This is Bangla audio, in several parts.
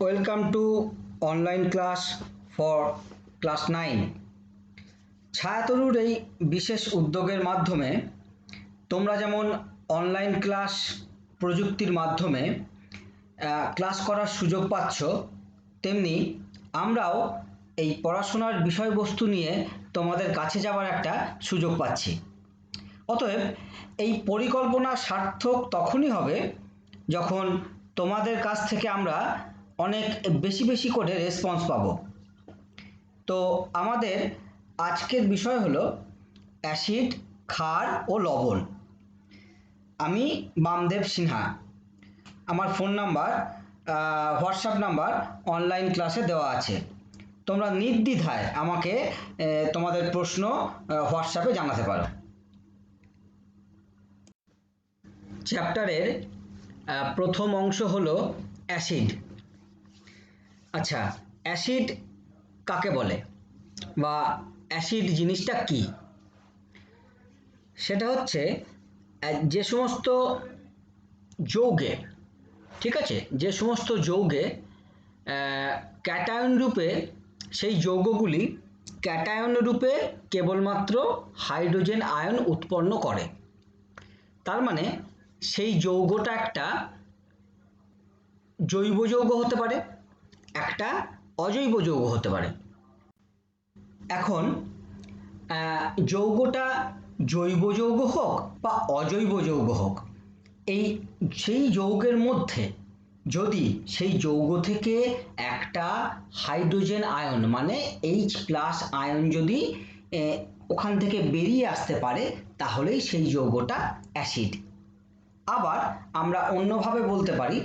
Welcome to online class for class 9। ছায়াতরুর এই বিশেষ উদ্যোগের মাধ্যমে তোমরা যেমন অনলাইন ক্লাস প্রযুক্তির মাধ্যমে ক্লাস করার সুযোগ পাচ্ছ, তেমনি আমরাও এই পড়াশোনার বিষয়বস্তু নিয়ে তোমাদের কাছে যাওয়ার একটা সুযোগ পাচ্ছি। অতএব এই পরিকল্পনা সার্থক তখনই হবে যখন তোমাদের কাছ থেকে আমরা অনেক বেশি বেশি করে রেসপন্স পাবো। তো আমাদের আজকের বিষয় হলো অ্যাসিড, ক্ষার ও লবণ। আমি বামদেব সিনহা। আমার phone number, WhatsApp number online ক্লাসে দেওয়া আছে। তোমরা নির্দ্বিধায় আমাকে তোমাদের প্রশ্ন হোয়াটসঅ্যাপে জানাতে পারো। চ্যাপ্টারের প্রথম অংশ হলো অ্যাসিড। আচ্ছা, অ্যাসিড কাকে বলে বা অ্যাসিড জিনিসটা কি? সেটা হচ্ছে যে সমস্ত যৌগে, ঠিক আছে, যে সমস্ত যৌগে ক্যাটায়ন রূপে, সেই যৌগগুলি ক্যাটায়ন রূপে কেবলমাত্র হাইড্রোজেন আয়ন উৎপন্ন করে। তার মানে সেই যৌগটা একটা জৈব যৌগ হতে পারে, একটা অজৈব যৌগ হতে পারে। এখন যৌগটা জৈব যৌগ হোক বা অজৈব যৌগ হোক, সেই যৌগের মধ্যে যদি সেই যৌগ থেকে একটা হাইড্রোজেন আয়ন মানে H+ আয়ন যদি ওখান থেকে বেরিয়ে আসতে পারে, তাহলেই সেই যৌগটা অ্যাসিড। আবার আমরা অন্যভাবে বলতে পারি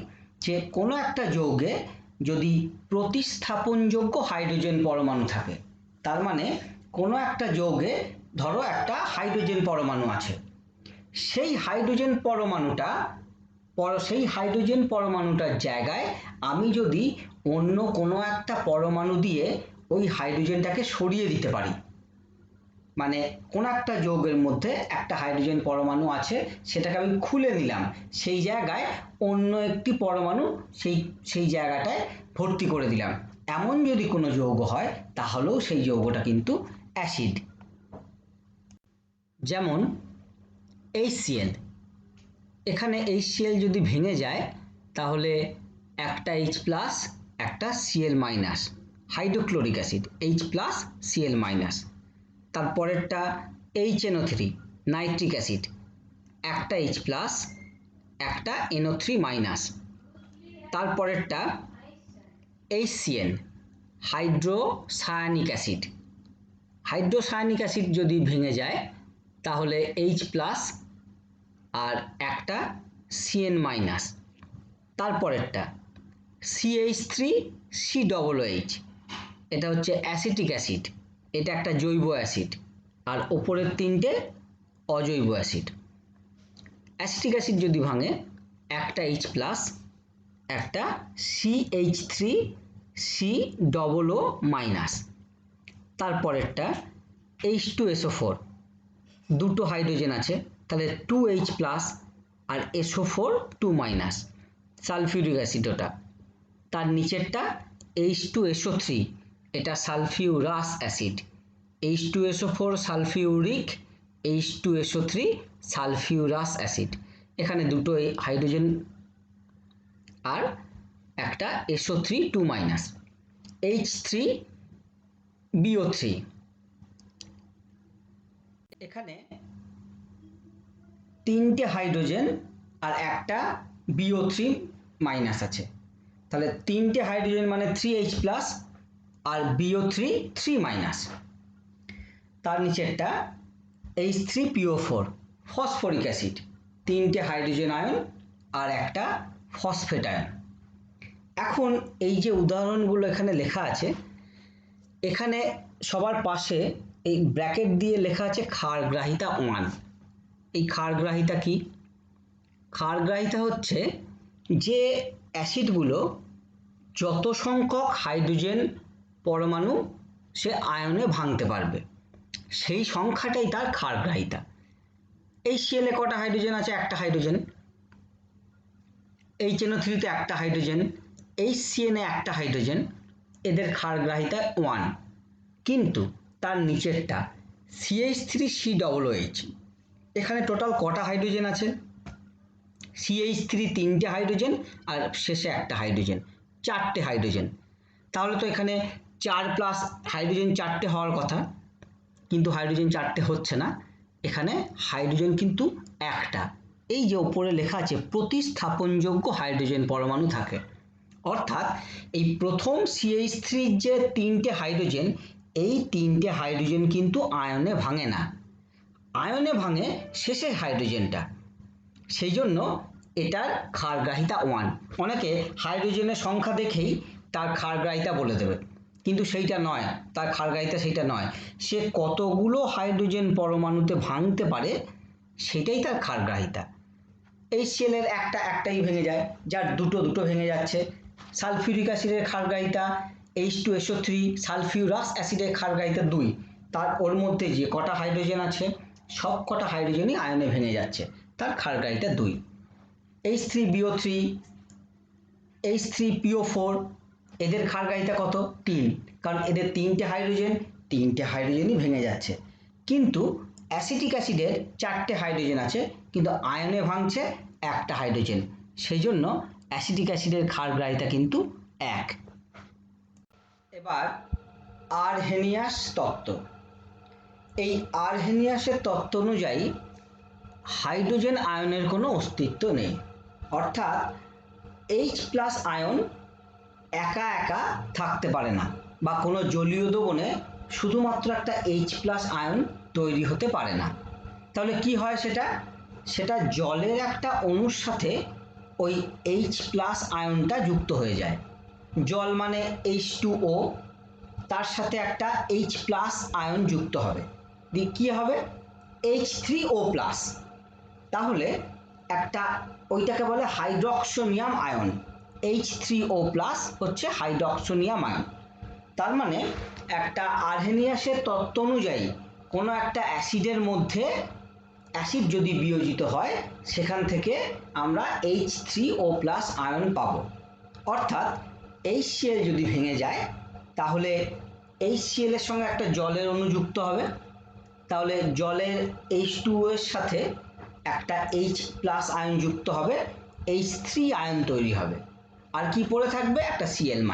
যে কোনো একটা যৌগে যদি প্রতিস্থাপনযোগ্য হাইড্রোজেন পরমাণু থাকে, তার মানে কোনো একটা যৌগে ধরো একটা হাইড্রোজেন পরমাণু আছে, সেই হাইড্রোজেন পরমাণুটার জায়গায় আমি যদি অন্য কোনো একটা পরমাণু দিয়ে ওই হাইড্রোজেনটাকে সরিয়ে দিতে পারি, মানে কোন একটা যৌগের মধ্যে একটা হাইড্রোজেন পরমাণু আছে, সেটাকে আমি খুলে নিলাম, সেই জায়গায় অন্য একটি পরমাণু সেই জায়গাটায় ভর্তি করে দিলাম, এমন যদি কোনো যৌগ হয় তাহলেও সেই যৌগটা কিন্তু অ্যাসিড। যেমন HCl, এখানে HCl যদি ভেঙে যায় তাহলে একটা H+, একটা Cl-, হাইড্রোক্লোরিক অ্যাসিড H+Cl-। তারপরেরটা HNO3, নাইট্রিক অ্যাসিড, একটা H+, একটা NO3-। তারপরেরটা HCN, hydrocyanic acid. Hydrocyanic acid যদি ভেঙে যায় তাহলে H+ আর একটা Cn-। তারপরেরটা CH3COOH, এটা হচ্ছে অ্যাসিটিক অ্যাসিড, এটা একটা জৈব অ্যাসিড, আর ওপরের তিনটে অজৈব অ্যাসিড। অ্যাসিটিক অ্যাসিড যদি ভাঙে একটা H+, একটা CH3COO-। তারপরেরটা H2SO4, দুটো হাইড্রোজেন আছে, তাহলে 2H+ আর SO4 2-, সালফিউরিক অ্যাসিড ওটা। তার নিচেরটা H2SO3, এটা sulphurous acid, H2SO4 sulphuric, H2SO3 sulphurous acid. এখানে দুটো হাইড্রোজেন আর একটা SO3 2-। H3BO3, এখানে তিনটে হাইড্রোজেন আর একটা BO3- আছে, তাহলে তিনটে হাইড্রোজেন মানে 3H+ আর BO3 3-। তার নিচেরটা H3PO4, ফসফরিক অ্যাসিড, তিনটে হাইড্রোজেন আয়ন আর একটা ফসফেট আয়ন। এখন এই যে উদাহরণগুলো এখানে লেখা আছে, এখানে সবার পাশে এই ব্র্যাকেট দিয়ে লেখা আছে ক্ষারগ্রাহিতা 1। এই ক্ষারগ্রাহিতা কি? ক্ষারগ্রাহিতা হচ্ছে যে অ্যাসিডগুলো যত সংখ্যক হাইড্রোজেন পরমাণু সে আয়নে ভাঙতে পারবে, সেই সংখ্যাটাই তার ক্ষারগ্রাহিতা। HCl এ কটা হাইড্রোজেন আছে? একটা হাইড্রোজেন। HNO3 তে একটা হাইড্রোজেন, HCN এ একটা হাইড্রোজেন, এদের ক্ষারগ্রাহিতা 1, কিন্তু তার নিচেরটা CH3COOH, এখানে টোটাল কটা হাইড্রোজেন আছে? CH3 তিনটে হাইড্রোজেন আর শেষে একটা হাইড্রোজেন, চারটে হাইড্রোজেন। তাহলে তো এখানে 4 প্লাস হাইড্রোজেন চারটে হওয়ার কথা, কিন্তু হাইড্রোজেন চারটে হচ্ছে না, এখানে হাইড্রোজেন কিন্তু একটা। এই যে উপরে লেখা আছে প্রতিস্থাপনযোগ্য হাইড্রোজেন পরমাণু থাকে, অর্থাৎ এই প্রথম CH3 যে তিনটে হাইড্রোজেন, এই তিনটে হাইড্রোজেন কিন্তু আয়নে ভাঙে না, আয়নে ভাঙে শেষের হাইড্রোজেনটা, সেই জন্য এটার ক্ষারগ্রাহিতা 1। অনেকে হাইড্রোজেনের সংখ্যা দেখেই তার ক্ষারগ্রাহিতা বলে দেবে, কিন্তু সেইটা নয়, তার ক্ষারগ্রাহিতা সেইটা নয়, সে কতগুলো হাইড্রোজেন পরমাণুতে ভাঙতে পারে সেটাই তার ক্ষারগ্রাহিতা। HCl এর একটাই ভেঙে যায়, যার দুটো ভেঙে যাচ্ছে। সালফিউরিক অ্যাসিডের ক্ষারগ্রাহিতা H2SO3, সালফিউরাস অ্যাসিডের ক্ষারগ্রাহিতা 2, তার ওর মধ্যে যে কটা হাইড্রোজেন আছে সব কটা হাইড্রোজেনই আয়নে ভেঙে যাচ্ছে, তার ক্ষারগ্রাহিতা 2। H3BO3, H3PO4, এদের ক্ষারগ্রাহিতা কত? 3, কারণ এদের তিনটে হাইড্রোজেনই ভেঙে যাচ্ছে। কিন্তু অ্যাসিটিক অ্যাসিডের চারটে হাইড্রোজেন আছে, কিন্তু আয়নে ভাঙছে একটা হাইড্রোজেন, সেই জন্য অ্যাসিটিক অ্যাসিডের ক্ষারগ্রাহিতা কিন্তু 1। এবার আরহেনিয়াস তত্ত্ব। এই আরহেনিয়াসের তত্ত্ব অনুযায়ী হাইড্রোজেন আয়নের কোনো অস্তিত্ব নেই, অর্থাৎ H+ আয়ন একা একা থাকতে পারে না, বা কোনো জলীয় দ্রবণে শুধুমাত্র একটা H+ আয়ন তৈরি হতে পারে না। তাহলে কি হয় সেটা জলের একটা অণুর সাথে ওই H+ আয়নটা যুক্ত হয়ে যায়। জল মানে H2O, তার সাথে একটা H+ আয়ন যুক্ত হবে, দিয়ে কি হবে? H3O+। তাহলে একটা ওইটাকে বলে হাইড্রোক্সোনিয়াম আয়ন। H3O+ হচ্ছে হাইড্রোক্সোনিয়াম আয়ন। তার মানে একটা আরহেনিয়াসের তত্ত্ব অনুযায়ী কোনো একটা অ্যাসিডের মধ্যে অ্যাসিড যদি বিয়োজিত হয়, সেখান থেকে আমরা H3O+ আয়ন পাবো। অর্থাৎ HCl যদি ভেঙে যায়, তাহলে HCl এর সঙ্গে একটা জলের অণু যুক্ত হবে, তাহলে জলের H2O এর সাথে একটা H+ আয়ন যুক্ত হবে, H3 আয়ন তৈরি হবে, আর কি পড়ে থাকবে? একটা Cl-,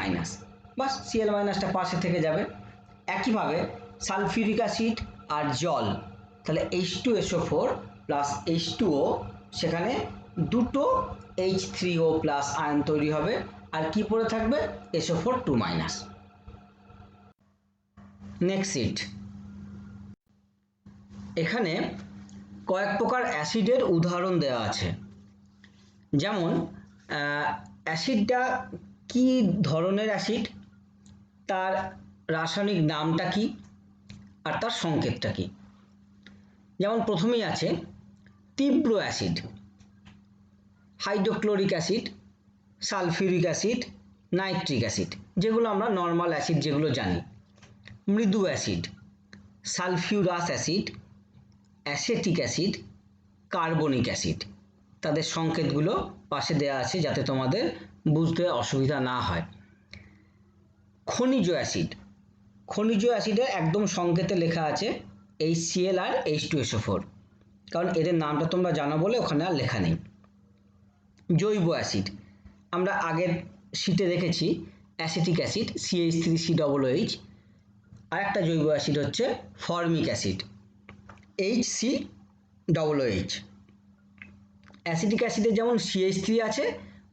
বাস Cl- পাশে থেকে যাবে। একইভাবে সালফিউরিক অ্যাসিড আর জল, তাহলে H2SO4 প্লাস H2O, সেখানে দুটো H3O+ আয়ন তৈরি হবে, আর কি পড়ে থাকবে? SO4 2-। নেক্সট, এখানে কয়েক প্রকার অ্যাসিডের উদাহরণ দেওয়া আছে, যেমন অ্যাসিডটা কি ধরনের অ্যাসিড, তার রাসায়নিক নামটা কি, আর তার সংকেতটা কি। যেমন প্রথমেই আছে তীব্র acid, hydrochloric acid, sulphuric acid, nitric acid, যেগুলো আমরা নর্মাল অ্যাসিড যেগুলো জানি। মৃদু acid, sulphurous acid, acetic acid, carbonic acid. তাদের সংকেতগুলো পাশে দেওয়া আছে যাতে তোমাদের বুঝতে অসুবিধা না হয়। খনিজ অ্যাসিড, খনিজ অ্যাসিডের একদম সংকেতে লেখা আছে HCl আর H2SO4, কারণ এদের নামটা তোমরা জানো বলে ওখানে আর লেখা নেই। জৈব অ্যাসিড, আমরা আগের শীটে দেখেছি অ্যাসিটিক অ্যাসিড CH3COOH, আর একটা জৈব অ্যাসিড হচ্ছে ফর্মিক অ্যাসিড HCOOH। অ্যাসিটিক অ্যাসিডে যেমন CH3 আছে,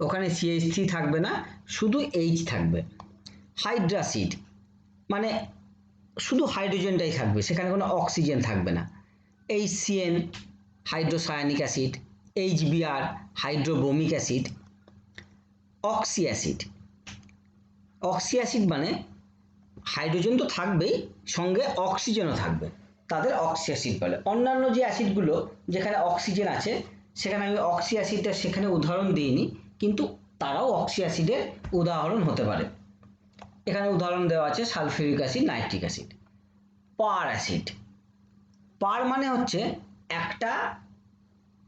ওখানে CH3 থাকবে না, শুধু H থাকবে। হাইড্রাসিড মানে শুধু হাইড্রোজেনটাই থাকবে, সেখানে কোনো অক্সিজেন থাকবে না। HCN hydrocyanic acid, HBr হাইড্রোব্রোমিক acid. Oxy acid, oxy acid মানে হাইড্রোজেন তো থাকবেই, সঙ্গে অক্সিজেনও থাকবে, তাদের অক্সি অ্যাসিড বলে। অন্যান্য যে অ্যাসিডগুলো যেখানে অক্সিজেন আছে, সেখানে আমি অক্সি অ্যাসিডটা সেখানে উদাহরণ দিইনি, কিন্তু তারাও অক্সি অ্যাসিডের উদাহরণ হতে পারে। এখানে উদাহরণ দেওয়া আছে সালফিউরিক অ্যাসিড, নাইট্রিক অ্যাসিড। পার অ্যাসিড, পার মানে হচ্ছে একটা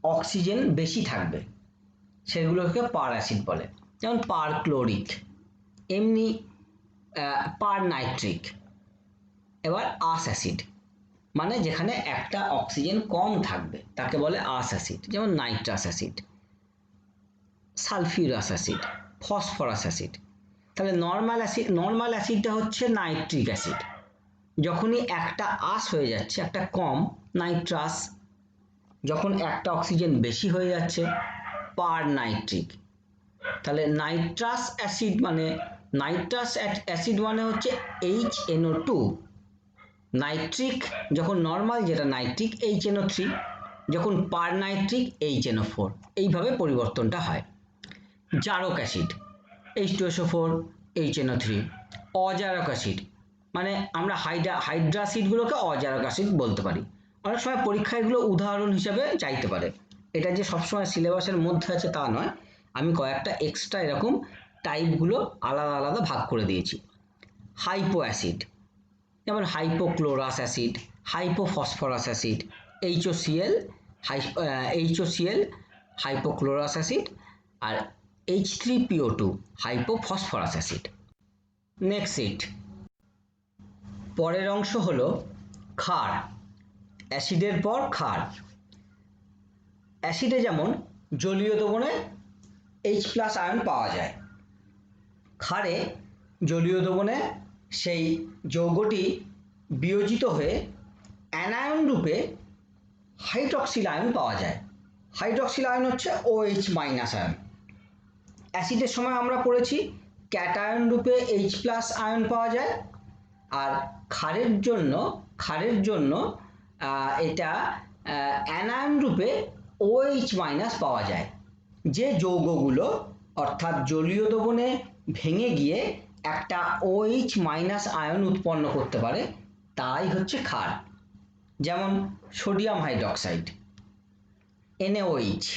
অক্সিজেন বেশি থাকবে, সেগুলোকে পার অ্যাসিড বলে। যেমন পার ক্লোরিক, এমনি পার নাইট্রিক। এবার আস অ্যাসিড, মানে যেখানে একটা অক্সিজেন কম থাকবে তাকে বলে আস অ্যাসিড, যেমন nitrous acid, sulphurous acid, phosphorus acid. তাহলে নর্মাল অ্যাসিডটা হচ্ছে নাইট্রিক অ্যাসিড, যখনই একটা আস হয়ে যাচ্ছে, একটা কম, নাইট্রাস। যখন একটা অক্সিজেন বেশি হয়ে যাচ্ছে, পার নাইট্রিক। তাহলে নাইট্রাস অ্যাসিড মানে হচ্ছে HNO2। নাইট্রিক যখন নর্মাল, যেটা নাইট্রিক, HNO3, যখন পার নাইট্রিক HNO4। এইভাবে পরিবর্তনটা হয়। জারক অ্যাসিড H2SO4 HNO3। অজারক অ্যাসিড মানে আমরা হাইড্রাসিডগুলোকে অজারক অ্যাসিড বলতে পারি। অনেক সময় পরীক্ষায় এগুলো উদাহরণ হিসাবে চাইতে পারে। এটা যে সবসময় সিলেবাসের মধ্যে আছে তা নয়, আমি কয়েকটা এক্সট্রা এরকম টাইপগুলো আলাদা আলাদা ভাগ করে দিয়েছি। হাইপো অ্যাসিড, যেমন hypochlorous acid, hypophosphorous acid, HOCl hypochlorous acid, আর H3PO2 হাইপোফসফরাস অ্যাসিড। নেক্সট, পরের অংশ হলো ক্ষার। অ্যাসিডের পর ক্ষার। অ্যাসিডে যেমন জলীয় দ্রবণে H+ আয়ন পাওয়া যায়, ক্ষারে জলীয় দ্রবণে সেই যৌগটি বিয়োজিত হয়ে অ্যানায়ন রূপে হাইড্রক্সিল আয়ন পাওয়া যায়। হাইড্রক্সিল আয়ন হচ্ছে OH- আয়ন। অ্যাসিডের সময় আমরা পড়েছি ক্যাটায়ন রূপে H+ আয়ন পাওয়া যায়, আর ক্ষারের জন্য এটা অ্যানায়ন রূপে OH- পাওয়া যায়। যে যৌগগুলো অর্থাৎ জলীয় দ্রবণে ভেঙে গিয়ে একটা OH- আয়ন উৎপন্ন করতে পারে তাই হচ্ছে ক্ষার। যেমন sodium hydroxide NaOH,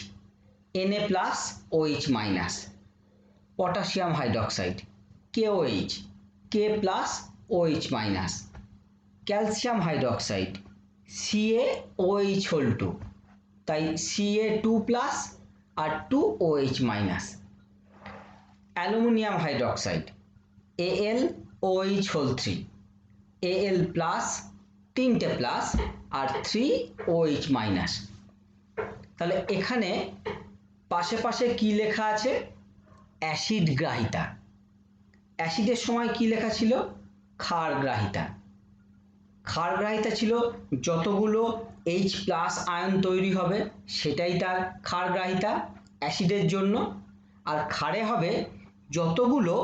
Na+OH-, potassium hydroxide KOH, K+OH-, calcium hydroxide CaOH2, তাই Ca2+ আর 2OH-, aluminium hydroxide AlOH3, Al+, 3টে প্লাস আর 3OH-। তাহলে এখানে পাশে পাশে কি লেখা আছে? অ্যাসিড গ্রাহিতা। অ্যাসিডের সময় কি লেখা ছিল? ক্ষার গ্রাহিতা। ক্ষার গ্রাহিতা ছিল যতগুলো H+ আয়ন তৈরি হবে সেটাই তার ক্ষার গ্রাহিতা অ্যাসিডের জন্য, আর ক্ষারে হবে যতগুলো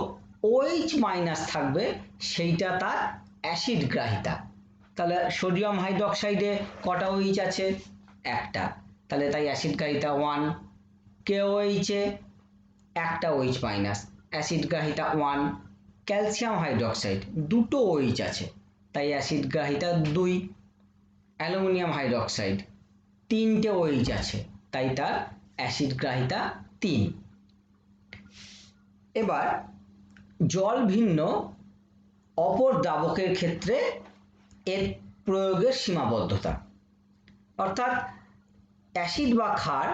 OH- থাকবে সেইটা তার অ্যাসিড গ্রাহিতা। তাহলে সোডিয়াম হাইড্রক্সাইডে কটা OH আছে? একটা, তাহলে তাই অ্যাসিড গ্রাহিতা 1। KOH এ একটা OH-, অ্যাসিড গ্রাহিতা 1। ক্যালসিয়াম হাইড্রক্সাইড দুটো OH আছে তাই অ্যাসিড গ্রাহিতা 2। অ্যালুমিনিয়াম হাইড্রক্সাইড 3টে OH আছে তাই তার অ্যাসিড গ্রাহিতা 3। এবার জল ভিন্ন অপর দ্রাবকের ক্ষেত্রে এর প্রয়োগের সীমাবদ্ধতা, অর্থাৎ অ্যাসিড বা ক্ষার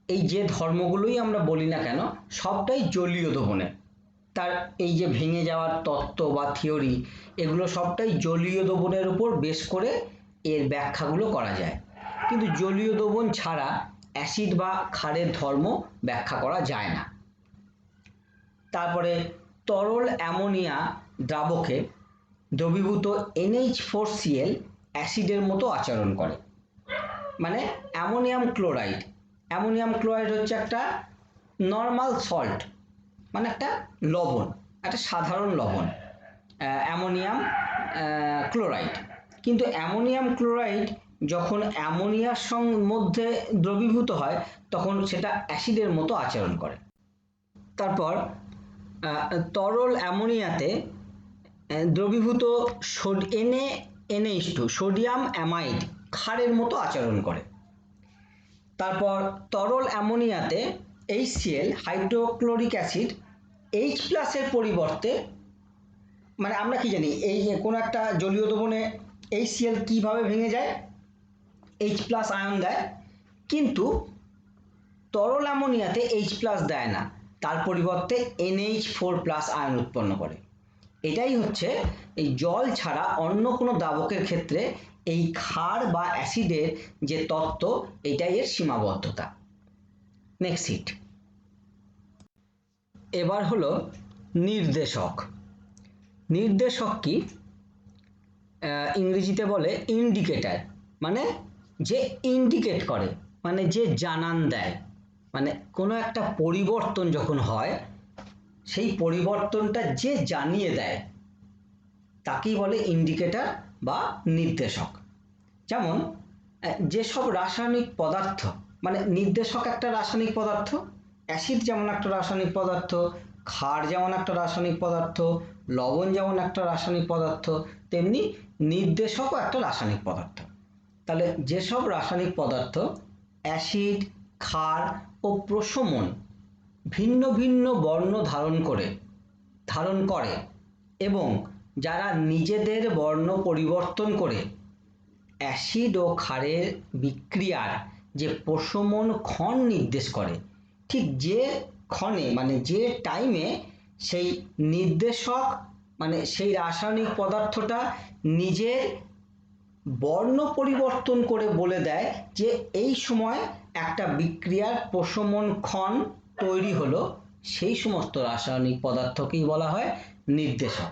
এই যে ধর্মগুলোই আমরা বলি না কেন সবটাই জলীয় দ্রবণে। তার এই যে ভেঙে যাওয়ার তত্ত্ব বা থিওরি, এগুলো সবটাই জলীয় দ্রবণের উপর বেশ করে এর ব্যাখ্যাগুলো করা যায়, কিন্তু জলীয় দ্রবণ ছাড়া অ্যাসিড বা ক্ষারের ধর্ম ব্যাখ্যা করা যায় না। তারপরে তরল অ্যামোনিয়া দ্রাবকে দ্রবীভূত NH4Cl অ্যাসিডের মতো আচরণ করে। মানে অ্যামোনিয়াম ক্লোরাইড হচ্ছে একটা নর্মাল সল্ট, মানে একটা লবণ, একটা সাধারণ লবণ অ্যামোনিয়াম ক্লোরাইড। কিন্তু অ্যামোনিয়াম ক্লোরাইড যখন অ্যামোনিয়ার মধ্যে দ্রবীভূত হয় তখন সেটা অ্যাসিডের মতো আচরণ করে। তারপর তরল অ্যামোনিয়াতে দ্রবীভূত NaNH2 সোডিয়াম অ্যামাইড ক্ষারের মতো আচরণ করে। তারপর তরল অ্যামোনিয়াতে HCl হাইড্রোক্লোরিক অ্যাসিড H+ এর পরিবর্তে, মানে আমরা কি জানি এই কোনো একটা জলীয় দ্রবণে HCl কিভাবে ভেঙে যায়? H+ আয়ন দেয়, কিন্তু তরল অ্যামোনিয়াতে H+ দেয় না, তার পরিবর্তে NH4+ আয়ন উৎপন্ন করে। এটাই হচ্ছে এই জল ছাড়া অন্য কোনো দ্রাবকের ক্ষেত্রে এই ক্ষার বা অ্যাসিডের যে তত্ত্ব, এটাই এর সীমাবদ্ধতা। Next sheet. এবার হলো নির্দেশক। নির্দেশক কি? ইংরেজিতে বলে ইন্ডিকেটর, মানে যে ইন্ডিকেট করে, মানে যে জানান দেয়, মানে কোনো একটা পরিবর্তন যখন হয় সেই পরিবর্তনটা যে জানিয়ে দেয় তাকেই বলে ইন্ডিকেটর বা নির্দেশক। যেমন যেসব রাসায়নিক পদার্থ, মানে নির্দেশক একটা রাসায়নিক পদার্থ, অ্যাসিড যেমন একটা রাসায়নিক পদার্থ, ক্ষার যেমন একটা রাসায়নিক পদার্থ, লবণ যেমন একটা রাসায়নিক পদার্থ, তেমনি নির্দেশকও একটা রাসায়নিক পদার্থ। তাহলে যেসব রাসায়নিক পদার্থ অ্যাসিড, ক্ষার ও প্রশমন ভিন্ন ভিন্ন বর্ণ ধারণ করে এবং যারা নিজেদের বর্ণ পরিবর্তন করে অ্যাসিড ও ক্ষারের বিক্রিয়ার যে প্রশমন ক্ষণ নির্দেশ করে, ঠিক যে ক্ষণে মানে যে টাইমে সেই নির্দেশক মানে সেই রাসায়নিক পদার্থটা নিজের বর্ণ পরিবর্তন করে বলে দেয় যে এই সময় একটা বিক্রিয়ার প্রশমন ক্ষণ তৈরি হলো, সেই সমস্ত রাসায়নিক পদার্থকেই বলা হয় নির্দেশক।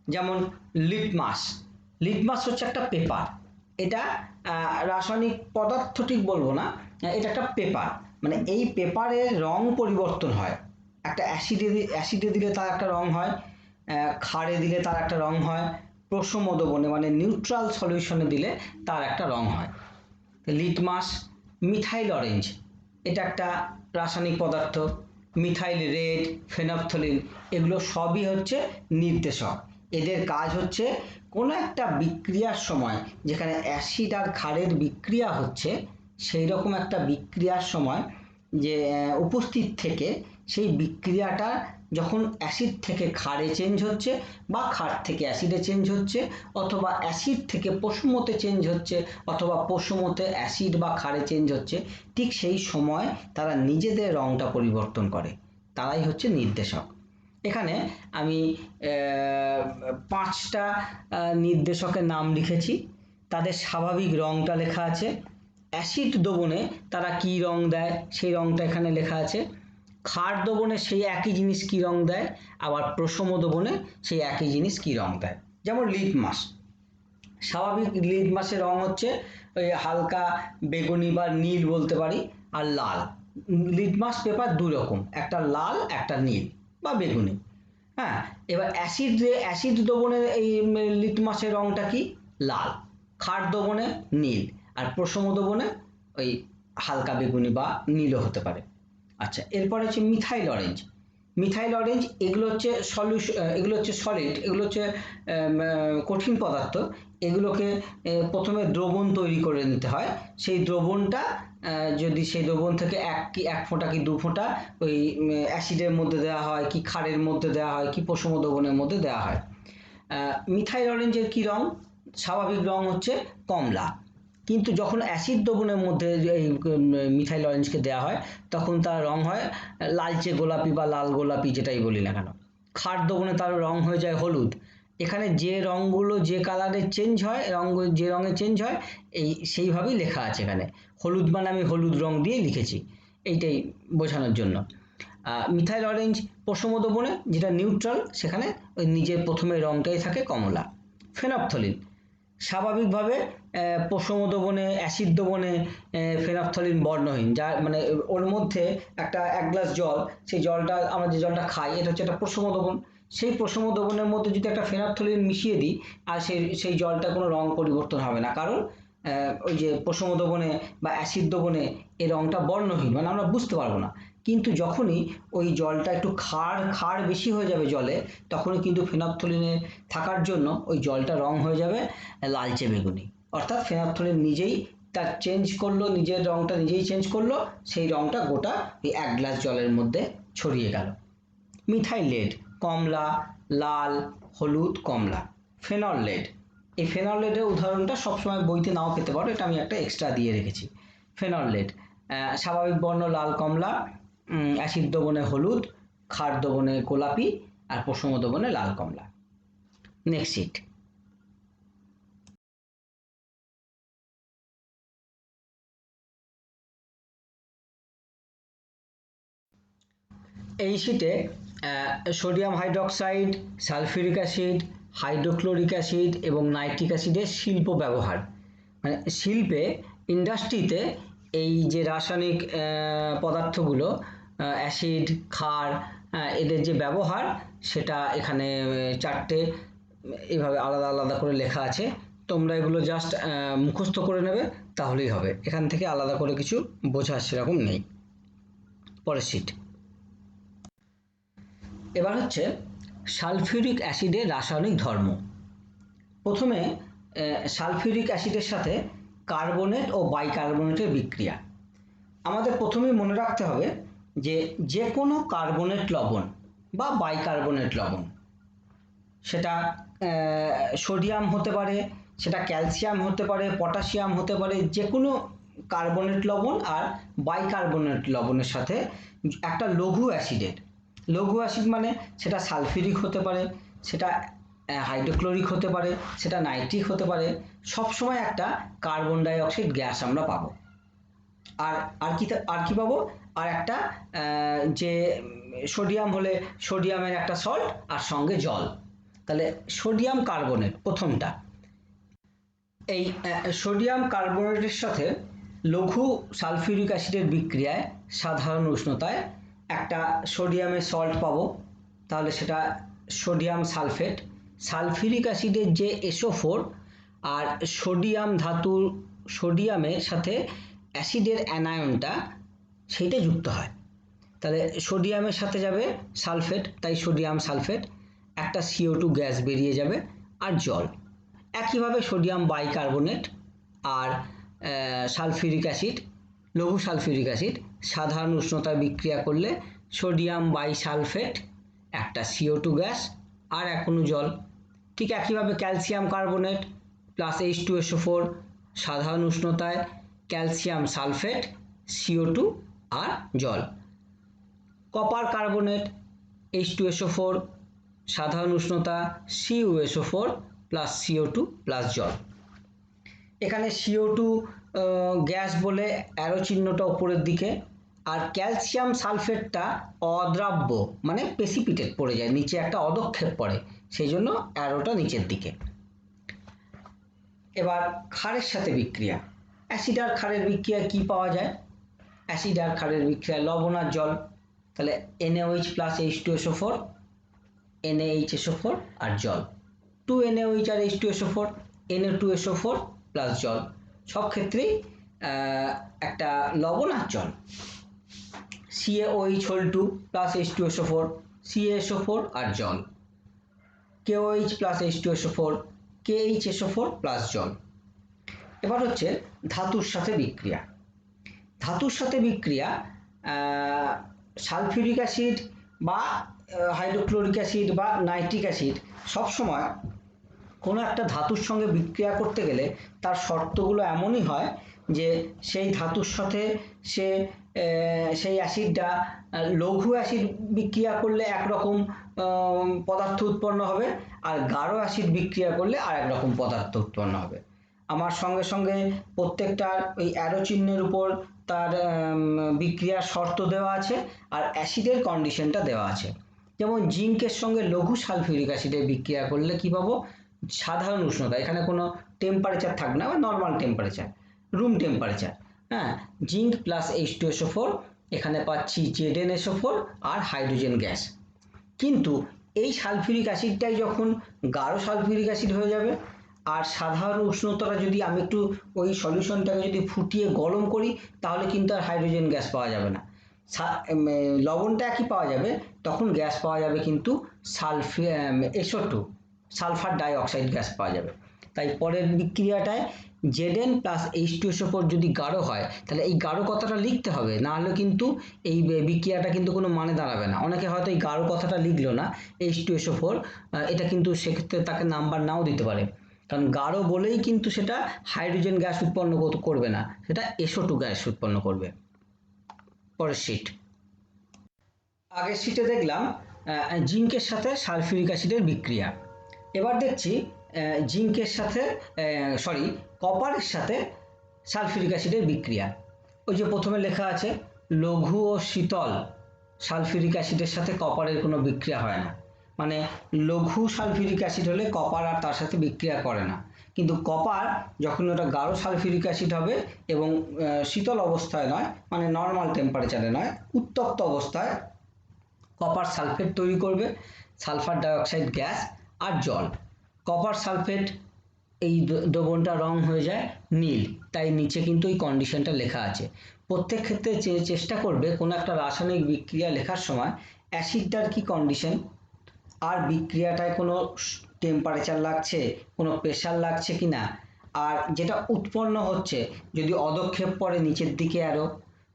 যেমন লিটমাস। লিটমাস হচ্ছে একটা পেপার। এটা রাসায়নিক পদার্থ ঠিক বলবো না, এটা একটা পেপার। মানে এই পেপারের রং পরিবর্তন হয়। একটা অ্যাসিডে দিলে তার একটা রং হয়, ক্ষারে দিলে তার একটা রং হয়, প্রশম দ্রবণে মানে নিউট্রাল সলিউশনে দিলে তার একটা রং হয়। লিটমাস। মিথাইল অরেঞ্জ, এটা একটা রাসায়নিক পদার্থ। মিথাইল রেড, ফেনফথলিন, এগুলো সবই হচ্ছে নির্দেশক। এদের কাজ হচ্ছে কোনো একটা বিক্রিয়ার সময় যেখানে অ্যাসিড আর ক্ষারের বিক্রিয়া হচ্ছে, সেই রকম একটা বিক্রিয়ার সময় যে উপস্থিত থেকে সেই বিক্রিয়াটা যখন অ্যাসিড থেকে ক্ষারে চেঞ্জ হচ্ছে বা ক্ষার থেকে অ্যাসিডে চেঞ্জ হচ্ছে, অথবা অ্যাসিড থেকে পশমতে চেঞ্জ হচ্ছে, অথবা পশমতে অ্যাসিড বা ক্ষারে চেঞ্জ হচ্ছে, ঠিক সেই সময় তারা নিজেদের রংটা পরিবর্তন করে, তারাই হচ্ছে নির্দেশক। এখানে আমি 5টা নির্দেশকের নাম লিখেছি, তাদের স্বাভাবিক রংটা লেখা আছে। অ্যাসিড দ্রবণে তারা কি রং দেয় সেই রংটা এখানে লেখা আছে। ক্ষার দ্রবণে সেই একই জিনিস কি রং দেয়, আবার প্রশম দ্রবণে সেই একই জিনিস কি রং দেয়। যেমন লিটমাস, স্বাভাবিক লিটমাসের রং হচ্ছে ওই হালকা বেগুনি বা নীল বলতে পারি, আর লাল। লিটমাস পেপার দুই রকম, একটা লাল একটা নীল বা বেগুনি। হ্যাঁ, এবার অ্যাসিড দ্রবণের এই লিটমাসের রংটা কি? লাল। ক্ষার দ্রবণে নীল, আর প্রশম দ্রবণে ওই হালকা বেগুনি বা নীলও হতে পারে। আচ্ছা, এরপরে হচ্ছে মিথাইল অরেঞ্জ। মিথাইল অরেঞ্জ এগুলো হচ্ছে এগুলো হচ্ছে সলিড, এগুলো হচ্ছে কঠিন পদার্থ। এগুলোকে প্রথমে দ্রবণ তৈরি করে নিতে হয়। সেই দ্রবণটা যদি সেই দ্রবণ থেকে এক ফোঁটা কি 2 ফোঁটা ওই অ্যাসিডের মধ্যে দেওয়া হয়, কি ক্ষারের মধ্যে দেওয়া হয়, কি প্রশম দ্রবণের মধ্যে দেওয়া হয়। মিথাইল অরেঞ্জের কি রং? স্বাভাবিক রং হচ্ছে কমলা, কিন্তু যখন অ্যাসিড দ্রবণের মধ্যে এই মিথাইল অরেঞ্জকে দেওয়া হয় তখন তার রং হয় লালচে গোলাপি বা লাল গোলাপি, যেটাই বলি না কেন। ক্ষার দ্রবণে তার রং হয়ে যায় হলুদ। এখানে যে রঙগুলো যে কালারে চেঞ্জ হয়, যে রঙে চেঞ্জ হয়, সেইভাবেই লেখা আছে এখানে। হলুদ মানে আমি হলুদ রং দিয়ে লিখেছি, এইটাই বোঝানোর জন্য। মিথাইল অরেঞ্জ প্রশম দ্রবণে যেটা নিউট্রাল, সেখানে ওই নিজের প্রথমে রংটাই থাকে কমলা। ফেনফথলিন স্বাভাবিকভাবে প্রশম দ্রবণে অ্যাসিড দ্রবণে ফেনফথলিন বর্ণহীন, যার মানে ওর মধ্যে একটা 1 গ্লাস জল, সেই জলটা আমরা যে জলটা খাই এটা হচ্ছে একটা প্রশম দ্রবণ। সেই প্রশম দ্রবণের মধ্যে যদি একটা ফেনফথলিন মিশিয়ে দিই, আর সেই জলটা কোনো রং পরিবর্তন হবে না, কারণ ওই যে প্রশম দ্রবণে বা অ্যাসিড দ্রবণে এই রংটা বর্ণহীন, মানে আমরা বুঝতে পারবো না। কিন্তু যখনই ওই জলটা একটু ক্ষার বেশি হয়ে যাবে জলে, তখনই কিন্তু ফেনফথলিনে থাকার জন্য ওই জলটা রং হয়ে যাবে লালচে বেগুনি। অর্থাৎ ফেনফথলিন নিজেই তার চেঞ্জ করলো, নিজের রংটা নিজেই চেঞ্জ করলো, সেই রংটা গোটা এই 1 গ্লাস জলের মধ্যে ছড়িয়ে গেল। মিথাইল লেড কমলা, লাল, হলুদ, কমলা। ফেনল লেড, এই ফেনল লেডের উদাহরণটা সবসময় বইতে নাও পেতে পারো, এটা আমি একটা এক্সট্রা দিয়ে রেখেছি। ফেনল লেড স্বাভাবিক বর্ণ লাল কমলা, অ্যাসিড দ্রবণে হলুদ, ক্ষার দ্রবণে গোলাপি, আর প্রশম দ্রবণে লাল কমলা। Next sheet. এই শিটে sodium hydroxide, sulphuric acid, hydrochloric acid এবং নাইট্রিক অ্যাসিডের শিল্প ব্যবহার, মানে শিল্পে, ইন্ডাস্ট্রিতে এই যে রাসায়নিক পদার্থগুলো, অ্যাসিড, ক্ষার, এদের যে ব্যবহার, সেটা এখানে চারটে এইভাবে আলাদা আলাদা করে লেখা আছে। তোমরা এগুলো জাস্ট মুখস্থ করে নেবে, তাহলেই হবে। এখান থেকে আলাদা করে কিছু বোঝার সেরকম নেই। পরের শিট। এবার হচ্ছে সালফিউরিক অ্যাসিডের রাসায়নিক ধর্ম। প্রথমে সালফিউরিক অ্যাসিডের সাথে কার্বনেট ও বাইকার্বনেটের বিক্রিয়া। আমাদের প্রথমেই মনে রাখতে হবে যে যে কোনো কার্বনেট লবণ বা বাইকার্বনেট লবণ, সেটা সোডিয়াম হতে পারে, সেটা ক্যালসিয়াম হতে পারে, পটাশিয়াম হতে পারে, যে কোনো কার্বনেট লবণ আর বাইকার্বনেট লবণের সাথে একটা লঘু অ্যাসিডের, লঘু অ্যাসিড মানে সেটা সালফিউরিক হতে পারে, সেটা হাইড্রোক্লোরিক হতে পারে, সেটা নাইট্রিক হতে পারে, সবসময় একটা কার্বন ডাই অক্সাইড গ্যাস আমরা পাবো। আর কি পাবো? আর একটা যে সোডিয়াম হলে সোডিয়ামের একটা সল্ট আর সঙ্গে জল। তাহলে সোডিয়াম কার্বনেট প্রথমটা, এই সোডিয়াম কার্বনেটের সাথে লঘু সালফিউরিক অ্যাসিডের বিক্রিয়ায় সাধারণ উষ্ণতায় একটা সোডিয়ামের সল্ট পাবো, তাহলে সেটা সোডিয়াম সালফেট। সালফিউরিক অ্যাসিডের যে SO4 আর সোডিয়াম ধাতুর সোডিয়ামের সাথে অ্যাসিডের অ্যানায়নটা সেইটা যুক্ত হয়, তাহলে সোডিয়ামের সাথে যাবে সালফেট, তাই সোডিয়াম সালফেট, একটা CO2 গ্যাস বেরিয়ে যাবে আর জল। একইভাবে সোডিয়াম বাইকার্বনেট আর সালফিউরিক অ্যাসিড, লঘু সালফিউরিক অ্যাসিড সাধারণ উষ্ণতায় বিক্রিয়া করলে সোডিয়াম বাইসালফেট, একটা CO2 গ্যাস আর এখনো জল। ঠিক একইভাবে ক্যালসিয়াম কার্বনেট প্লাস H2SO4 সাধারণ উষ্ণতায় ক্যালসিয়াম সালফেট, CO2 আর জল। কপার কার্বনেট H2SO4 সাধারণ উষ্ণতা CuSO4 প্লাস CO2 প্লাস জল। এখানে CO2 গ্যাস বলে অ্যারো চিহ্নটা উপরের দিকে, আর ক্যালসিয়াম সালফেটটা অদ্রাব্য মানে প্রেসিপিটেট পড়ে যায়, নিচে একটা অধক্ষেপ পড়ে, সেই জন্য অ্যারোটা নিচের দিকে। এবার ক্ষারের সাথে বিক্রিয়া, অ্যাসিড আর ক্ষারের বিক্রিয়া কি পাওয়া যায়? অ্যাসিড আর ক্ষারের বিক্রিয়া লবণ আর জল, তাহলে NaOH প্লাস H2SO4, NaHSO4 আর জল, 2NaOH আর H2SO4, Na2SO4 প্লাস জল, সব ক্ষেত্রেই একটা লবণ আর জল। CaOH হল 2 প্লাস H2SO4, CaSO4 আর জল। KOH plus H2SO4, KHSO4 plus জল। এবার হচ্ছে ধাতুর সাথে বিক্রিয়া। ধাতুর সাথে বিক্রিয়া, সালফিউরিক অ্যাসিড বা হাইড্রোক্লোরিক অ্যাসিড বা নাইট্রিক অ্যাসিড সবসময় কোনো একটা ধাতুর সঙ্গে বিক্রিয়া করতে গেলে তার শর্তগুলো এমনই হয় যে সেই ধাতুর সাথে সেই অ্যাসিডটা লঘু অ্যাসিড বিক্রিয়া করলে একরকম পদার্থ উৎপন্ন হবে, আর গাঢ় অ্যাসিড বিক্রিয়া করলে আর একরকম পদার্থ উৎপন্ন হবে। আমার সঙ্গে সঙ্গে প্রত্যেকটার ওই অ্যারো চিহ্নের উপর তার বিক্রিয়ার শর্ত দেওয়া আছে আর অ্যাসিডের কন্ডিশনটা দেওয়া আছে। যেমন জিঙ্কের সঙ্গে লঘু সালফিউরিক অ্যাসিডের বিক্রিয়া করলে কি পাবো? সাধারণ উষ্ণতা, এখানে কোনো টেম্পারেচার থাকবে না, বা নর্মাল টেম্পারেচার, রুম টেম্পারেচার। হ্যাঁ, জিঙ্ক প্লাস H2SO4, এখানে পাচ্ছি ZnSO4 আর হাইড্রোজেন গ্যাস। কিন্তু এই সালফিউরিক অ্যাসিডটাই যখন গাঢ় সালফিউরিক অ্যাসিড হয়ে যাবে, আর সাধারণ উষ্ণতাটা যদি আমি একটু ওই সলিউশনটাকে যদি ফুটিয়ে গরম করি, তাহলে কিন্তু আর হাইড্রোজেন গ্যাস পাওয়া যাবে না, লবণটা একই পাওয়া যাবে, তখন গ্যাস পাওয়া যাবে কিন্তু SO2, sulphur die oxide gas পাওয়া যাবে। তাই পরের বিক্রিয়াটায় Zn প্লাস H2SO4 যদি গাঢ় হয়, তাহলে এই গাঢ় কথাটা লিখতে হবে, না হলে কিন্তু এই বিক্রিয়াটা কিন্তু কোনো মানে দাঁড়াবে না। অনেকে হয়তো এই গাঢ় কথাটা লিখলো না H2SO4, এটা কিন্তু সেক্ষেত্রে তাকে নাম্বার নাও দিতে পারে, কারণ গাঢ় বলেই কিন্তু সেটা হাইড্রোজেন গ্যাস উৎপন্ন করবে না, সেটা SO2 গ্যাস উৎপন্ন করবে। পরের শিট। আগের শীটে দেখলাম জিঙ্কের সাথে সালফিউরিক অ্যাসিডের বিক্রিয়া। এবার দেখছি জিঙ্কের সাথে কপারের সাথে সালফিউরিক অ্যাসিডের বিক্রিয়া। ওই যে প্রথমে লেখা আছে লঘু ও শীতল সালফিউরিক অ্যাসিডের সাথে কপারের কোনো বিক্রিয়া হয় না, মানে লঘু সালফিউরিক অ্যাসিড হলে কপার আর তার সাথে বিক্রিয়া করে না, কিন্তু কপার যখন ওটা গাঢ় সালফিউরিক অ্যাসিড হবে এবং শীতল অবস্থায় নয়, মানে নর্মাল টেম্পারেচারে নয়, উত্তপ্ত অবস্থায় কপার সালফেট তৈরি করবে, সালফার ডাইঅক্সাইড গ্যাস আর জল। কপার সালফেট এই দ্রবণটা রং হয়ে যায় নীল, তাই নিচে কিন্তু এই কন্ডিশনটা লেখা আছে। প্রত্যেক ক্ষেত্রে চেষ্টা করবে কোনো একটা রাসায়নিক বিক্রিয়া লেখার সময় অ্যাসিডটার কি কন্ডিশন, আর বিক্রিয়াটায় কোনো টেম্পারেচার লাগছে, কোনো প্রেশার লাগছে কি না, আর যেটা উৎপন্ন হচ্ছে যদি অধঃক্ষেপ পড়ে নিচের দিকে অ্যারো,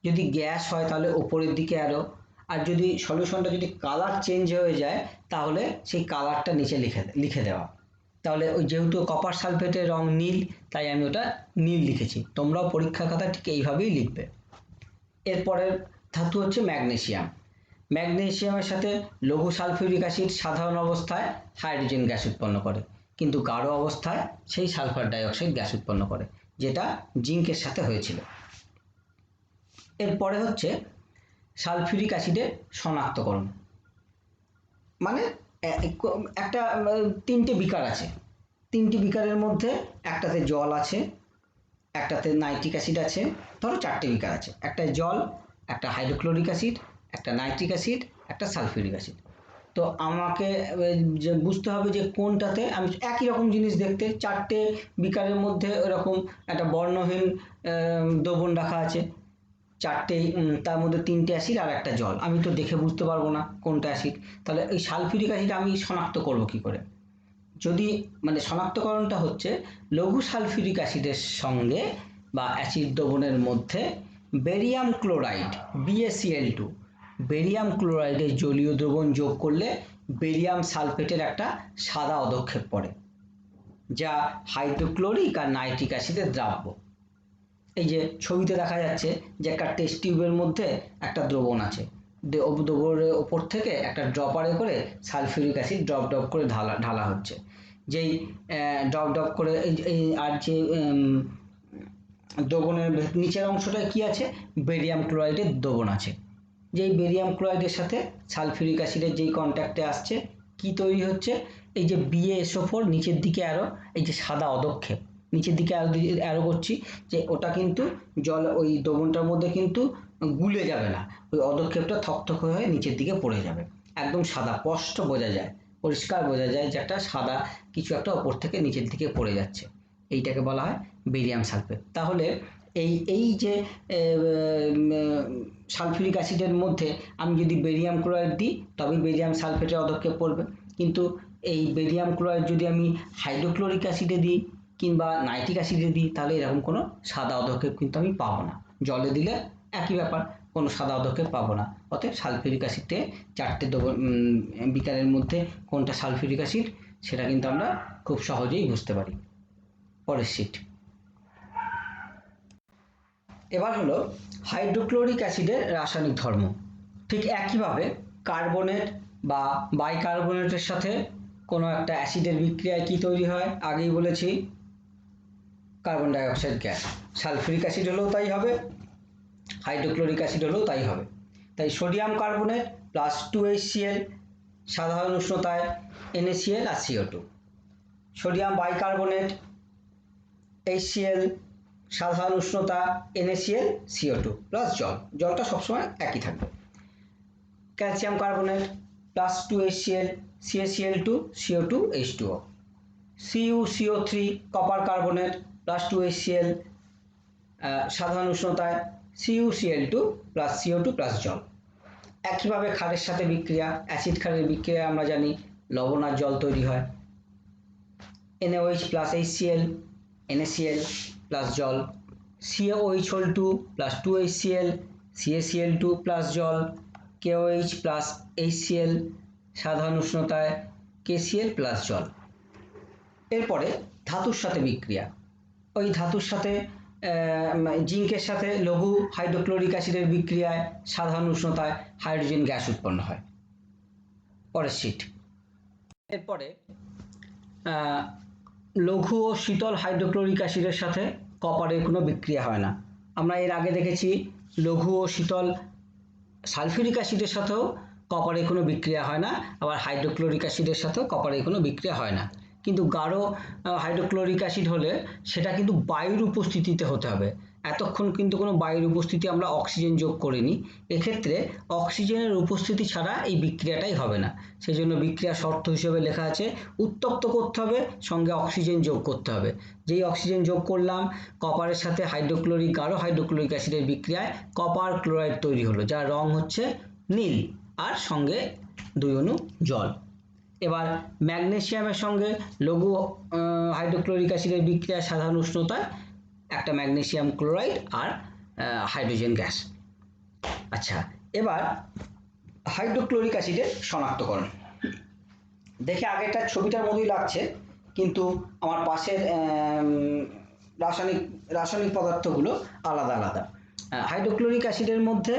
যদি গ্যাস হয় তাহলে ওপরের দিকে অ্যারো, আর যদি সলিউশনটা যদি কালার চেঞ্জ হয়ে যায় তাহলে সেই কালারটা নিচে লিখে দেওয়া। তাহলে ওই যেহেতু কপার সালফেটের রং নীল, তাই আমি ওটা নীল লিখেছি। তোমরাও পরীক্ষার খাতা ঠিক এইভাবেই লিখবে। এরপরের ধাতু হচ্ছে ম্যাগনেসিয়াম। ম্যাগনেসিয়ামের সাথে লঘু সালফিউরিক অ্যাসিড সাধারণ অবস্থায় হাইড্রোজেন গ্যাস উৎপন্ন করে, কিন্তু গাঢ় অবস্থায় সেই সালফার ডাইঅক্সাইড গ্যাস উৎপন্ন করে, যেটা জিঙ্কের সাথে হয়েছিল। এরপরে হচ্ছে সালফিউরিক অ্যাসিডের শনাক্তকরণ। মানে একটা তিনটে বিকার আছে, তিনটি বিকারের মধ্যে একটাতে জল আছে, একটাতে নাইট্রিক অ্যাসিড আছে, ধরো চারটে বিকার আছে, একটা জল, একটা হাইড্রোক্লোরিক অ্যাসিড, একটা নাইট্রিক অ্যাসিড, একটা সালফিউরিক অ্যাসিড। তো আমাকে যে বুঝতে হবে যে কোনটাতে, আমি একই রকম জিনিস দেখতে, চারটে বিকারের মধ্যে এরকম একটা বর্ণহীন দ্রবণ রাখা আছে, চারটেই, তার মধ্যে তিনটে অ্যাসিড আর একটা জল, আমি তো দেখে বুঝতে পারবো না কোনটা অ্যাসিড। তাহলে এই সালফিউরিক অ্যাসিড আমি শনাক্ত করব কি করে? যদি মানে শনাক্তকরণটা হচ্ছে লঘু সালফিউরিক অ্যাসিডের সঙ্গে বা অ্যাসিড দ্রবণের মধ্যে বেরিয়াম ক্লোরাইড BaCl2, বেরিয়াম ক্লোরাইডের জলীয় দ্রবণ যোগ করলে বেরিয়াম সালফেটের একটা সাদা অধঃক্ষেপ পড়ে, যা হাইড্রোক্লোরিক আর নাইট্রিক অ্যাসিডের দ্রাব্য। এই যে ছবিতে দেখা যাচ্ছে যে একটা টেস্ট টিউবের মধ্যে একটা দ্রবণ আছে, দ্রবণের ওপর থেকে একটা ড্রপারে করে সালফিউরিক অ্যাসিড ড্রপ ড্রপ করে ঢালা হচ্ছে। যেই ড্রপ ড্রপ করে এই আর যে দ্রবণের নিচের অংশটায় কি আছে, বেরিয়াম ক্লোরাইডের দ্রবণ আছে। যেই বেরিয়াম ক্লোরাইডের সাথে সালফিউরিক অ্যাসিডের যেই কন্ট্যাক্টে আসছে, কি তৈরি হচ্ছে, এই যে BaSO4 নিচের দিকে অ্যারো, এই যে সাদা অধঃক্ষেপ নিচের দিকে অ্যারো করছি, যে ওটা কিন্তু জল ওই দ্রবণটার মধ্যে কিন্তু গুলে যাবে না, ওই অধঃক্ষেপটা থকথক হয়ে নিচের দিকে পড়ে যাবে, একদম সাদা, স্পষ্ট বোঝা যায়, পরিষ্কার বোঝা যায় যে একটা সাদা কিছু একটা ওপর থেকে নিচের দিকে পড়ে যাচ্ছে, এইটাকে বলা হয় বেরিয়াম সালফেট। তাহলে এই যে সালফিউরিক অ্যাসিডের মধ্যে আমি যদি বেরিয়াম ক্লোরাইড দিই তবেই বেরিয়াম সালফেটের অধঃক্ষেপ পড়বে, কিন্তু এই বেরিয়াম ক্লোরাইড যদি আমি হাইড্রোক্লোরিক অ্যাসিডে দিই কিংবা নাইট্রিক অ্যাসিডে দিই তাহলে এরকম কোনো সাদা অধঃক্ষেপ কিন্তু আমি পাবো না। জলে দিলে একই ব্যাপার, কোনো সাদা অধঃক্ষেপ পাবো না। অতএব সালফিউরিক অ্যাসিডে চারটে বিকারের মধ্যে কোনটা সালফিউরিক অ্যাসিড সেটা কিন্তু আমরা খুব সহজেই বুঝতে পারি। পরের শীট। এবার হলো হাইড্রোক্লোরিক অ্যাসিডের রাসায়নিক ধর্ম। ঠিক একইভাবে কার্বনেট বা বাইকার্বনেটের সাথে কোনো একটা অ্যাসিডের বিক্রিয়ায় কি তৈরি হয়, আগেই বলেছি carbon dioxide gas. Sulphuric acid হলেও তাই হবে, হাইড্রোক্লোরিক অ্যাসিড হলেও তাই হবে। তাই সোডিয়াম কার্বনেট প্লাস 2HCl সাধারণ উষ্ণতায় NaCl আর CO2, সোডিয়াম বাইকার্বনেট HCl সাধারণ উষ্ণতা NaCl CO2 প্লাস জল, জলটা সবসময় একই থাকবে। Calcium carbonate plus 2HCl CaCl2 CO2 H2O, CuCO3 copper carbonate plus 2HCl সাধারণ উষ্ণতায় CuCl2 প্লাস CO2 প্লাস জল। একইভাবে ক্ষারের সাথে বিক্রিয়া, অ্যাসিড ক্ষারের বিক্রিয়া আমরা জানি লবণ আর জল তৈরি হয়, NaOH plus HCl NaCl plus জল, CaOH হল 2 প্লাস 2HCl CaCl2 প্লাস জল, KOH প্লাস HCl সাধারণ উষ্ণতায় KCl প্লাস জল। এরপরে ধাতুর সাথে বিক্রিয়া, ওই ধাতুর সাথে জিঙ্কের সাথে লঘু হাইড্রোক্লোরিক অ্যাসিডের বিক্রিয়ায় সাধারণ উষ্ণতায় হাইড্রোজেন গ্যাস উৎপন্ন হয়। পরের শীট। এরপরে লঘু ও শীতল হাইড্রোক্লোরিক অ্যাসিডের সাথে কপারের কোনো বিক্রিয়া হয় না। আমরা এর আগে দেখেছি লঘু ও শীতল সালফিউরিক অ্যাসিডের সাথেও কপারের কোনো বিক্রিয়া হয় না, আবার হাইড্রোক্লোরিক অ্যাসিডের সাথেও কপারের কোনো বিক্রিয়া হয় না। কিন্তু গাঢ় হাইড্রোক্লোরিক অ্যাসিড হলে সেটা কিন্তু বায়ুর উপস্থিতিতে হতে হবে। এতক্ষণ কিন্তু কোনো বায়ুর উপস্থিতি আমরা অক্সিজেন যোগ করিনি, এক্ষেত্রে অক্সিজেনের উপস্থিতি ছাড়া এই বিক্রিয়াটাই হবে না। সেই জন্য বিক্রিয়া শর্ত হিসেবে লেখা আছে উত্তপ্ত করতে হবে, সঙ্গে অক্সিজেন যোগ করতে হবে। যেই অক্সিজেন যোগ করলাম, কপারের সাথে গাঢ় হাইড্রোক্লোরিক অ্যাসিডের বিক্রিয়ায় কপার ক্লোরাইড তৈরি হলো, যার রং হচ্ছে নীল, আর সঙ্গে 2 অণু জল। এবার ম্যাগনেসিয়ামের সঙ্গে লঘু হাইড্রোক্লোরিক অ্যাসিডের বিক্রিয়ায় সাধারণ উষ্ণতায় একটা ম্যাগনেসিয়াম ক্লোরাইড আর হাইড্রোজেন গ্যাস। আচ্ছা, এবার হাইড্রোক্লোরিক অ্যাসিডের শনাক্তকরণ। দেখে আগেরটার ছবিটার মতোই লাগছে, কিন্তু আমার পাশের রাসায়নিক পদার্থগুলো আলাদা আলাদা। হাইড্রোক্লোরিক অ্যাসিডের মধ্যে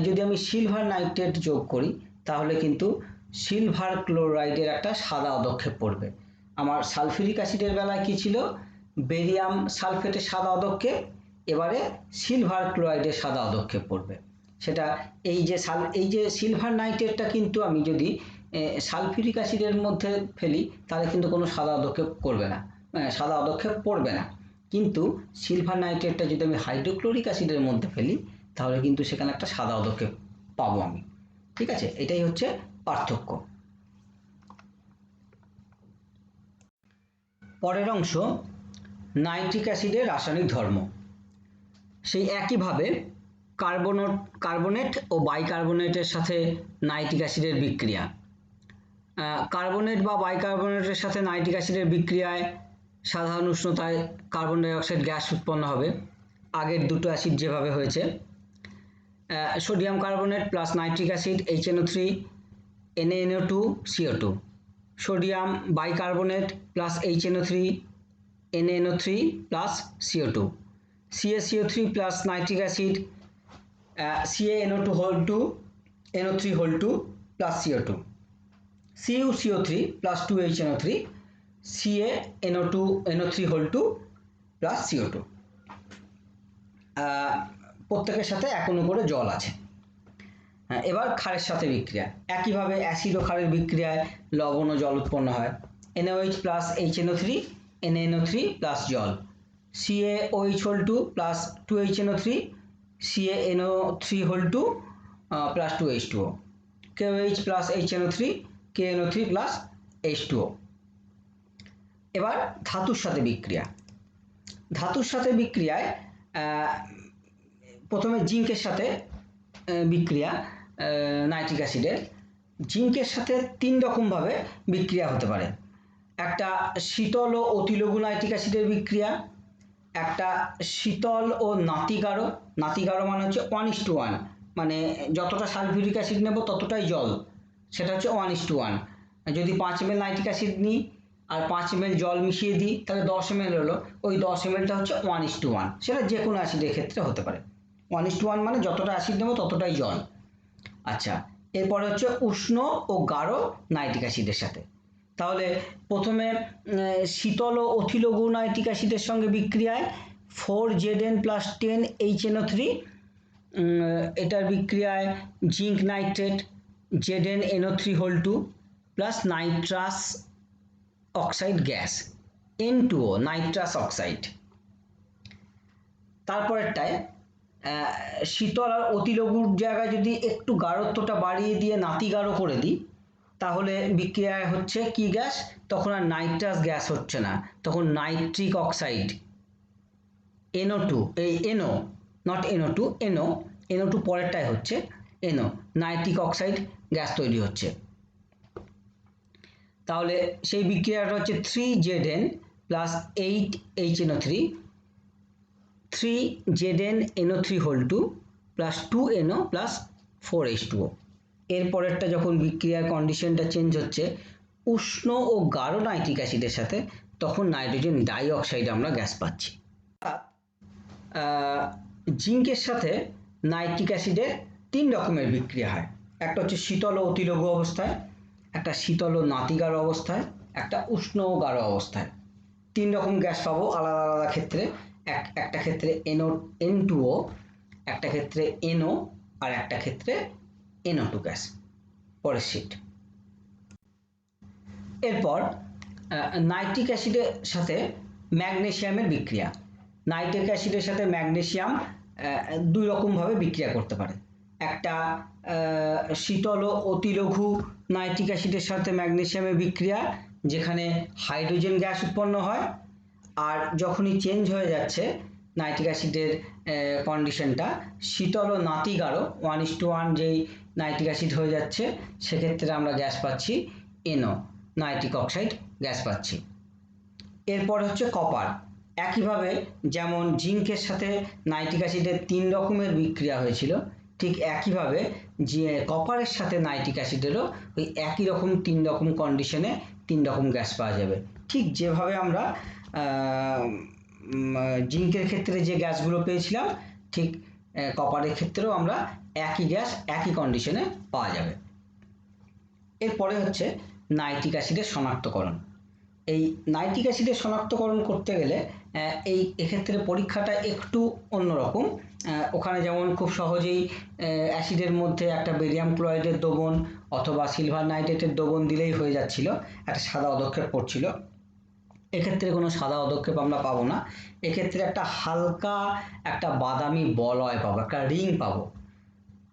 যদি আমি সিলভার নাইট্রেট যোগ করি, তাহলে কিন্তু সিলভার ক্লোরাইডের একটা সাদা অদক্ষেপ পড়বে। আমার সালফিউরিক অ্যাসিডের বেলায় কি ছিল, বেরিয়াম সালফেটের সাদা অদক্ষেপ, এবারে সিলভার ক্লোরাইডের সাদা অদক্ষেপ পড়বে। সেটা এই যে সিলভার নাইট্রেটটা কিন্তু আমি যদি সালফিউরিক অ্যাসিডের মধ্যে ফেলি, তাহলে কিন্তু কোনো সাদা অদক্ষেপ পড়বে না। কিন্তু সিলভার নাইট্রেটটা যদি আমি হাইড্রোক্লোরিক অ্যাসিডের মধ্যে ফেলি, তাহলে কিন্তু সেখানে একটা সাদা অদক্ষেপ পাবো আমি। ঠিক আছে, এটাই হচ্ছে পার্থক্য। পরের অংশ নাইট্রিক অ্যাসিডের রাসায়নিক ধর্ম। সেই একইভাবে কার্বনেট ও বাইকার্বনেটের সাথে নাইট্রিক অ্যাসিডের বিক্রিয়া। কার্বনেট বা বাইকার্বনেটের সাথে নাইট্রিক অ্যাসিডের বিক্রিয়ায় সাধারণ উষ্ণতায় কার্বন ডাই অক্সাইড গ্যাস উৎপন্ন হবে, আগের দুটো অ্যাসিড যেভাবে হয়েছে। Sodium carbonate plus nitric acid HNO3 NaNO2 CO2, sodium bicarbonate plus HNO3 NaNO3 plus CO2, CaCO3 plus nitric acid CaNO2 plus CO2, CuCO3 plus 2HNO3 CaNO3 plus CO2। প্রত্যেকের সাথে 1 অণু করে জল আছে। এবার ক্ষারের সাথে বিক্রিয়া। একইভাবে অ্যাসিড ও ক্ষারের বিক্রিয়ায় লবণ ও জল উৎপন্ন হয়। NaOH plus HNO3 NaNO3 plus জল, CaOH plus 2HNO3 CaNO3 plus 2H2O, KOH plus HNO3 KNO3 plus H2O। এবার ধাতুর সাথে বিক্রিয়া। ধাতুর সাথে বিক্রিয়ায় প্রথমে জিঙ্কের সাথে বিক্রিয়া নাইট্রিক অ্যাসিডের। জিঙ্কের সাথে 3 রকমভাবে বিক্রিয়া হতে পারে। একটা শীতল ও অতিলঘু নাইট্রিক অ্যাসিডের বিক্রিয়া, একটা শীতল ও নাতিগাঢ় মানে হচ্ছে 1:1, মানে যতটা সালফিউরিক অ্যাসিড নেব ততটাই জল, সেটা হচ্ছে 1:1। যদি 5 ml নাইট্রিক অ্যাসিড নিই আর 5 ml জল মিশিয়ে দিই, তাহলে 10 ml হলো, ওই 10 mlটা হচ্ছে 1:1। সেটা যে কোনো অ্যাসিডের ক্ষেত্রে হতে পারে। 1:1 মানে যতটা অ্যাসিড নেব ততটাই জল। আচ্ছা, এরপরে হচ্ছে উষ্ণ ও গাঢ় নাইট্রিক অ্যাসিডের সাথে। তাহলে প্রথমে শীতল ও অতিলঘু নাইট্রিক অ্যাসিডের সঙ্গে বিক্রিয়ায় 4Zn প্লাস 10 HNO3, এটার বিক্রিয়ায় zinc nitrate ZnNO3 plus nitrous oxide gas N2O, nitrous oxide. তারপরেরটায় শীতল আর অতিলঘুর জায়গায় যদি একটু গাঢ়ত্বটা বাড়িয়ে দিয়ে নাতিগাঢ় করে দিই, তাহলে বিক্রিয়ায় হচ্ছে কি গ্যাস, তখন আর নাইট্রাস গ্যাস হচ্ছে না, তখন নাইট্রিক অক্সাইড NO2, এই NO নট NO2, NO2 পরেরটায় হচ্ছে NO, নাইট্রিক অক্সাইড গ্যাস তৈরি হচ্ছে। তাহলে সেই বিক্রিয়াটা হচ্ছে 3Zn plus 8HNO3 3ZnNO3 plus 2NO plus 4H2O। এরপরেরটা যখন বিক্রিয়ার কন্ডিশনটা চেঞ্জ হচ্ছে উষ্ণ ও গাঢ় নাইট্রিক অ্যাসিডের সাথে, তখন নাইট্রোজেন ডাইঅক্সাইড আমরা গ্যাস পাচ্ছি। জিঙ্কের সাথে নাইট্রিক অ্যাসিডের 3 রকমের বিক্রিয়া হয়। একটা হচ্ছে শীতল ও অতিলঘু অবস্থায়, একটা শীতল ও নাতিগাঢ় অবস্থায়, একটা উষ্ণ ও গাঢ় অবস্থায়। 3 রকম গ্যাস পাবো আলাদা আলাদা ক্ষেত্রে। একটা ক্ষেত্রে N2O, একটা ক্ষেত্রে NO, আর একটা ক্ষেত্রে NO2 গ্যাস। পরের শীট। এরপর নাইট্রিক অ্যাসিডের সাথে ম্যাগনেসিয়ামের বিক্রিয়া। নাইট্রিক অ্যাসিডের সাথে ম্যাগনেসিয়াম 2 রকমভাবে বিক্রিয়া করতে পারে। একটা শীতল ও অতিলঘু নাইট্রিক অ্যাসিডের সাথে ম্যাগনেসিয়ামের বিক্রিয়া, যেখানে হাইড্রোজেন গ্যাস উৎপন্ন হয়। আর যখনই চেঞ্জ হয়ে যাচ্ছে নাইট্রিক অ্যাসিডের কন্ডিশনটা, শীতল ও নাতিগাঢ় 1:1 যেই নাইট্রিক অ্যাসিড হয়ে যাচ্ছে, সেক্ষেত্রে আমরা গ্যাস পাচ্ছি NO, নাইট্রিক অক্সাইড গ্যাস পাচ্ছি। এরপর হচ্ছে কপার। একইভাবে যেমন জিঙ্কের সাথে নাইট্রিক অ্যাসিডের 3 রকমের বিক্রিয়া হয়েছিল, ঠিক একইভাবে যে কপারের সাথে নাইট্রিক অ্যাসিডেরও ওই একই রকম 3 রকম কন্ডিশনে 3 রকম গ্যাস পাওয়া যাবে। ঠিক যেভাবে আমরা জিঙ্কের ক্ষেত্রে যে গ্যাসগুলো পেয়েছিলাম, ঠিক কপারের ক্ষেত্রেও আমরা একই গ্যাস একই কন্ডিশনে পাওয়া যাবে। এরপরে হচ্ছে নাইট্রিক অ্যাসিডের শনাক্তকরণ। এই নাইট্রিক অ্যাসিডের শনাক্তকরণ করতে গেলে এক্ষেত্রে পরীক্ষাটা একটু অন্যরকম। ওখানে যেমন খুব সহজেই অ্যাসিডের মধ্যে একটা বেরিয়াম ক্লোরাইডের দ্রবণ অথবা সিলভার নাইট্রেটের দ্রবণ দিলেই হয়ে যাচ্ছিল, একটা সাদা পদক্ষেপ পড়ছিল। এক্ষেত্রে কোনো সাদা পদক্ষেপ আমরা পাবো না। এক্ষেত্রে একটা হালকা একটা বাদামি বলয় পাবো, একটা রিং পাবো।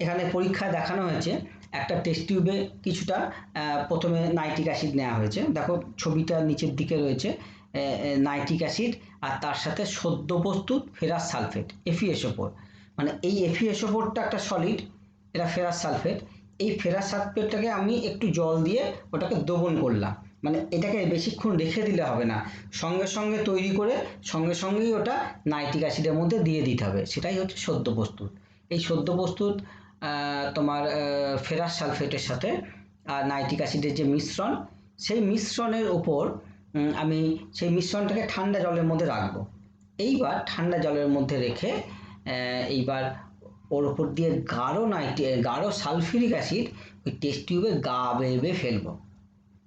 এখানে পরীক্ষায় দেখানো হয়েছে একটা টেস্ট টিউবে কিছুটা প্রথমে নাইট্রিক অ্যাসিড নেওয়া হয়েছে। দেখো ছবিটা নিচের দিকে রয়েছে নাইট্রিক অ্যাসিড, আর তার সাথে সদ্য প্রস্তুত ফেরাস সালফেট FeSO4। মানে এই FeSO4টা একটা সলিড, এটা ফেরাস সালফেট। এই ফেরাস সালফেটটাকে আমি একটু জল দিয়ে ওটাকে দ্রবণ করলাম। মানে এটাকে বেশিক্ষণ রেখে দিলে হবে না, সঙ্গে সঙ্গে তৈরি করে সঙ্গে সঙ্গেই ওটা নাইট্রিক অ্যাসিডের মধ্যে দিয়ে দিতে হবে। সেটাই হচ্ছে সদ্য প্রস্তুত। এই সদ্য প্রস্তুত তোমার ফেরাস সালফেটের সাথে আর নাইট্রিক অ্যাসিডের যে মিশ্রণ, সেই মিশ্রণের ওপর আমি সেই মিশ্রণটাকে ঠান্ডা জলের মধ্যে রাখবো। এইবার ঠান্ডা জলের মধ্যে রেখে এইবার ওর ওপর দিয়ে গাঢ় সালফিউরিক অ্যাসিড ওই টেস্ট টিউবে গা বেয়ে ফেলবো।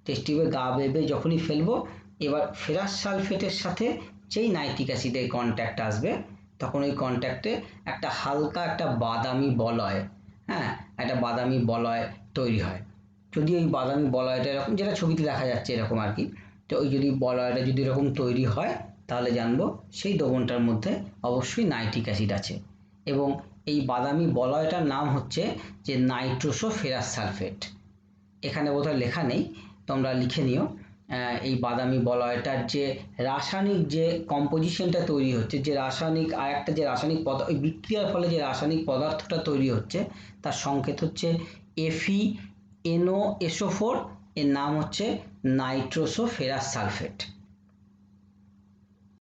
টেস্ট টিউবে গা বেয়ে যখনই ফেলবো, এবার ফেরাস সালফেটের সাথে যেই নাইট্রিক অ্যাসিডের কন্ট্যাক্ট আসবে, তখন ওই কন্ট্যাক্টে একটা হালকা একটা বাদামি বলয়, একটা বাদামি বলয় তৈরি হয়। যদি ওই বাদামি বলয়টা এরকম, যেটা ছবিতে দেখা যাচ্ছে এরকম আর কি, তো ওই যদি বলয়টা যদি এরকম তৈরি হয়, তাহলে জানবো সেই দ্রবণটার মধ্যে অবশ্যই নাইট্রিক অ্যাসিড আছে। এবং এই বাদামি বলয়টার নাম হচ্ছে যে নাইট্রোসো ফেরাস সালফেট। এখানে বোধহয় লেখা নেই, তোমরা লিখে নিও। এই বাদামি বলয়টার যে রাসায়নিক যে কম্পোজিশনটা তৈরি হচ্ছে, যে রাসায়নিক আর একটা যে রাসায়নিক পদার্থ, ওই বিক্রিয়ার ফলে যে রাসায়নিক পদার্থটা তৈরি হচ্ছে, তার সংকেত হচ্ছে FeNOSO4। এর নাম হচ্ছে নাইট্রোসো ফেরাস সালফেট।